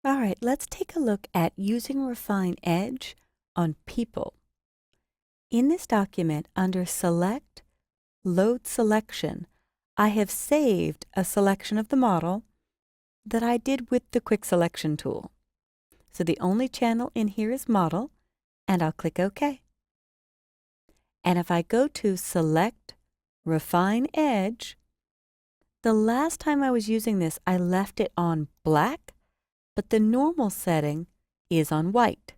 All right, let's take a look at using Refine Edge on people. In this document, under Select, Load Selection, I have saved a selection of the model that I did with the Quick Selection tool. So the only channel in here is Model, and I'll click OK. And if I go to Select, Refine Edge, the last time I was using this, I left it on black, but the normal setting is on white.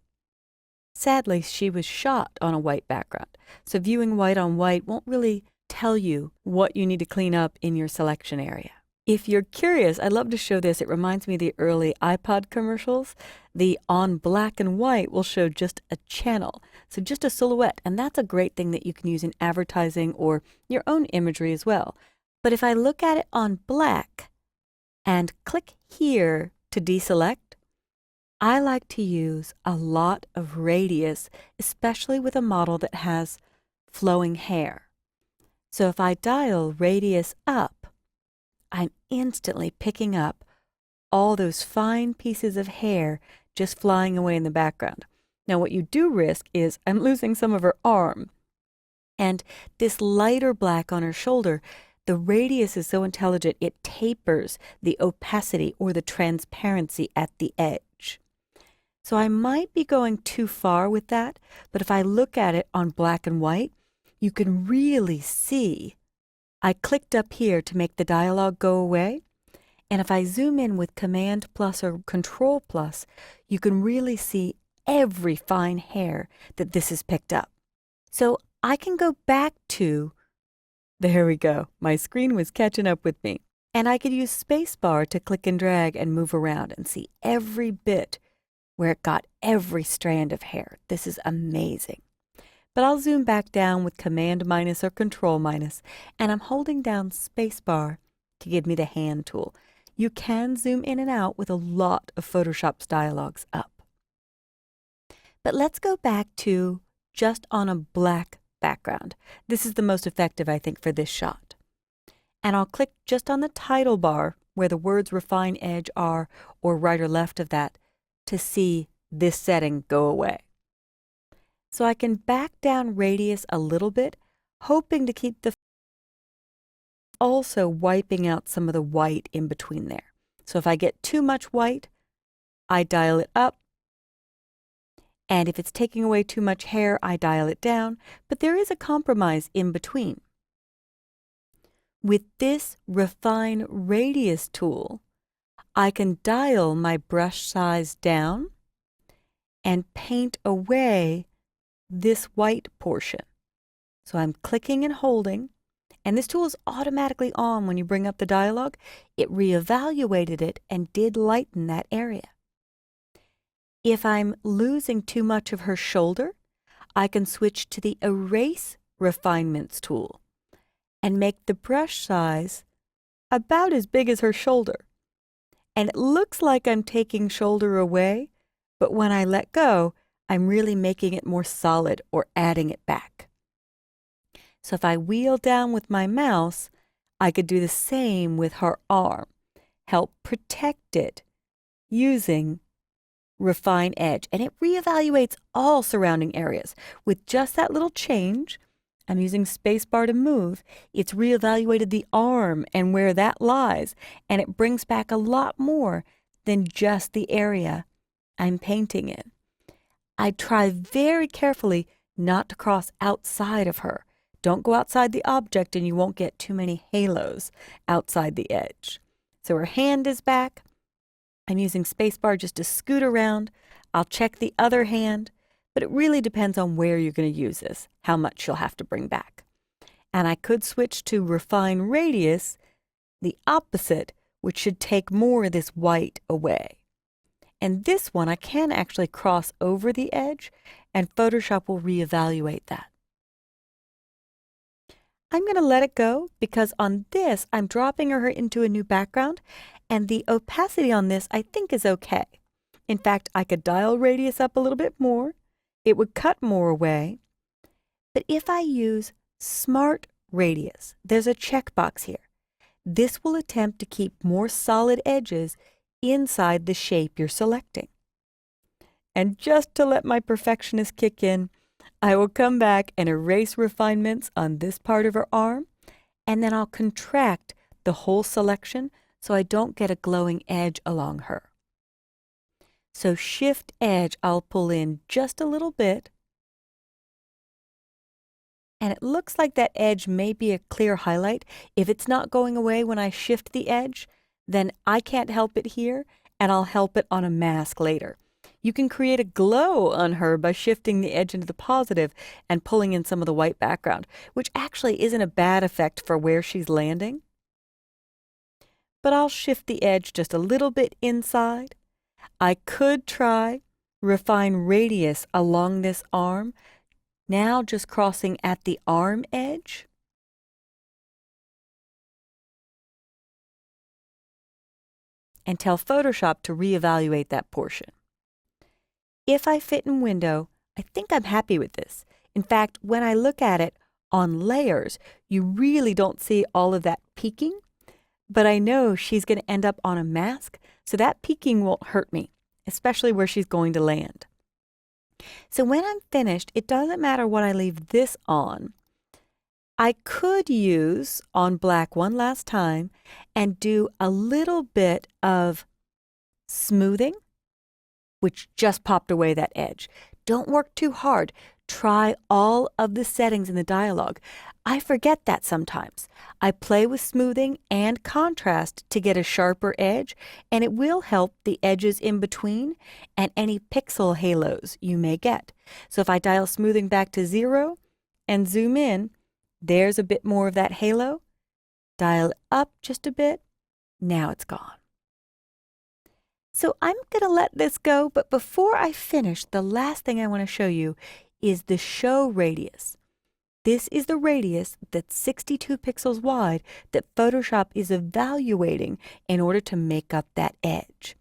Sadly, she was shot on a white background, so viewing white on white won't really tell you what you need to clean up in your selection area. If you're curious, I'd love to show this. It reminds me of the early iPod commercials. The on black and white will show just a channel, so just a silhouette, and that's a great thing that you can use in advertising or your own imagery as well. But if I look at it on black and click here to deselect, I like to use a lot of radius, especially with a model that has flowing hair. So if I dial radius up, I'm instantly picking up all those fine pieces of hair just flying away in the background. Now what you do risk is I'm losing some of her arm. And this lighter black on her shoulder, the radius is so intelligent it tapers the opacity or the transparency at the edge. So I might be going too far with that, but if I look at it on black and white, you can really see. I clicked up here to make the dialog go away, and if I zoom in with Command plus or Control plus, you can really see every fine hair that this has picked up. So I can go back to, there we go, my screen was catching up with me, and I could use spacebar to click and drag and move around and see every bit where it got every strand of hair. This is amazing. But I'll zoom back down with Command minus or Control minus, and I'm holding down spacebar to give me the hand tool. You can zoom in and out with a lot of Photoshop's dialogues up. But let's go back to just on a black background. This is the most effective, I think, for this shot. And I'll click just on the title bar where the words Refine Edge are, or right or left of that, to see this setting go away. So I can back down radius a little bit, hoping to keep the also wiping out some of the white in between there. So if I get too much white, I dial it up, and if it's taking away too much hair, I dial it down, but there is a compromise in between. With this Refine Radius tool, I can dial my brush size down and paint away this white portion. So I'm clicking and holding, and this tool is automatically on when you bring up the dialog. It reevaluated it and did lighten that area. If I'm losing too much of her shoulder, I can switch to the Erase Refinements tool and make the brush size about as big as her shoulder. And it looks like I'm taking shoulder away, but when I let go, I'm really making it more solid or adding it back. So if I wheel down with my mouse, I could do the same with her arm, help protect it using Refine Edge. And it reevaluates all surrounding areas. With just that little change, I'm using spacebar to move, it's reevaluated the arm and where that lies, and it brings back a lot more than just the area I'm painting in. I try very carefully not to cross outside of her. Don't go outside the object and you won't get too many halos outside the edge. So her hand is back. I'm using spacebar just to scoot around. I'll check the other hand, but it really depends on where you're going to use this, how much you'll have to bring back. And I could switch to Refine Radius, the opposite, which should take more of this white away. And this one, I can actually cross over the edge, and Photoshop will reevaluate that. I'm going to let it go because on this, I'm dropping her into a new background, and the opacity on this, I think, is okay. In fact, I could dial radius up a little bit more. It would cut more away. But if I use Smart Radius, there's a checkbox here. This will attempt to keep more solid edges inside the shape you're selecting. And just to let my perfectionist kick in, I will come back and erase refinements on this part of her arm, and then I'll contract the whole selection so I don't get a glowing edge along her. So Shift Edge, I'll pull in just a little bit, and it looks like that edge may be a clear highlight. If it's not going away when I shift the edge, then I can't help it here, and I'll help it on a mask later. You can create a glow on her by shifting the edge into the positive and pulling in some of the white background, which actually isn't a bad effect for where she's landing. But I'll shift the edge just a little bit inside. I could try refine radius along this arm, now just crossing at the arm edge. And tell Photoshop to reevaluate that portion. If I fit in window, I think I'm happy with this. In fact, when I look at it on layers, you really don't see all of that peaking, but I know she's going to end up on a mask, so that peaking won't hurt me, especially where she's going to land. So when I'm finished, it doesn't matter what I leave this on. I could use on black one last time and do a little bit of smoothing, which just popped away that edge. Don't work too hard. Try all of the settings in the dialog. I forget that sometimes. I play with smoothing and contrast to get a sharper edge, and it will help the edges in between and any pixel halos you may get. So if I dial smoothing back to 0 and zoom in, there's a bit more of that halo. Dial it up just a bit. Now it's gone. So I'm going to let this go, but before I finish, the last thing I want to show you is the show radius. This is the radius that's 62 pixels wide that Photoshop is evaluating in order to make up that edge.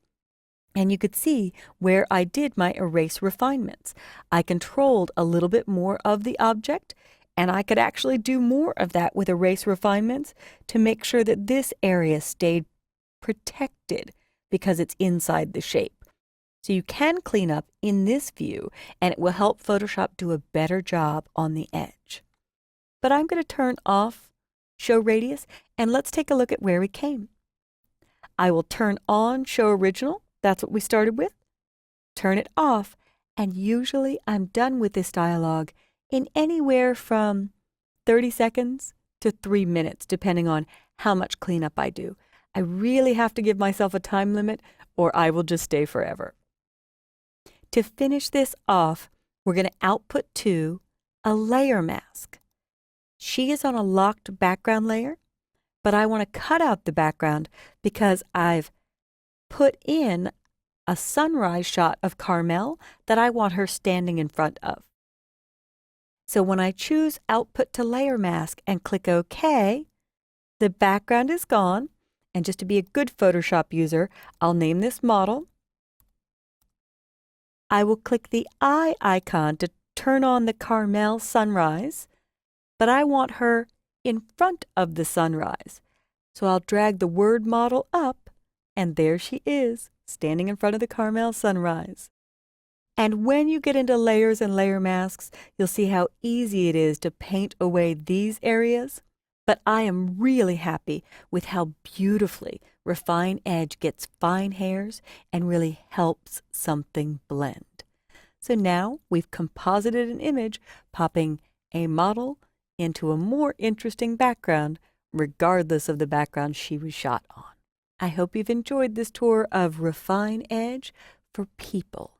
And you could see where I did my erase refinements. I controlled a little bit more of the object, and I could actually do more of that with erase refinements to make sure that this area stayed protected because it's inside the shape. So you can clean up in this view, and it will help Photoshop do a better job on the edge. But I'm going to turn off Show Radius, and let's take a look at where we came. I will turn on Show Original. That's what we started with. Turn it off, and usually I'm done with this dialog in anywhere from 30 seconds to 3 minutes, depending on how much cleanup I do. I really have to give myself a time limit, or I will just stay forever. To finish this off, we're going to output to a layer mask. She is on a locked background layer, but I want to cut out the background because I've put in a sunrise shot of Carmel that I want her standing in front of. So when I choose Output to Layer Mask and click OK, the background is gone. And just to be a good Photoshop user, I'll name this model. I will click the eye icon to turn on the Carmel sunrise, but I want her in front of the sunrise. So I'll drag the word model up, and there she is, standing in front of the Carmel sunrise. And when you get into layers and layer masks, you'll see how easy it is to paint away these areas. But I am really happy with how beautifully Refine Edge gets fine hairs and really helps something blend. So now we've composited an image, popping a model into a more interesting background, regardless of the background she was shot on. I hope you've enjoyed this tour of Refine Edge for people.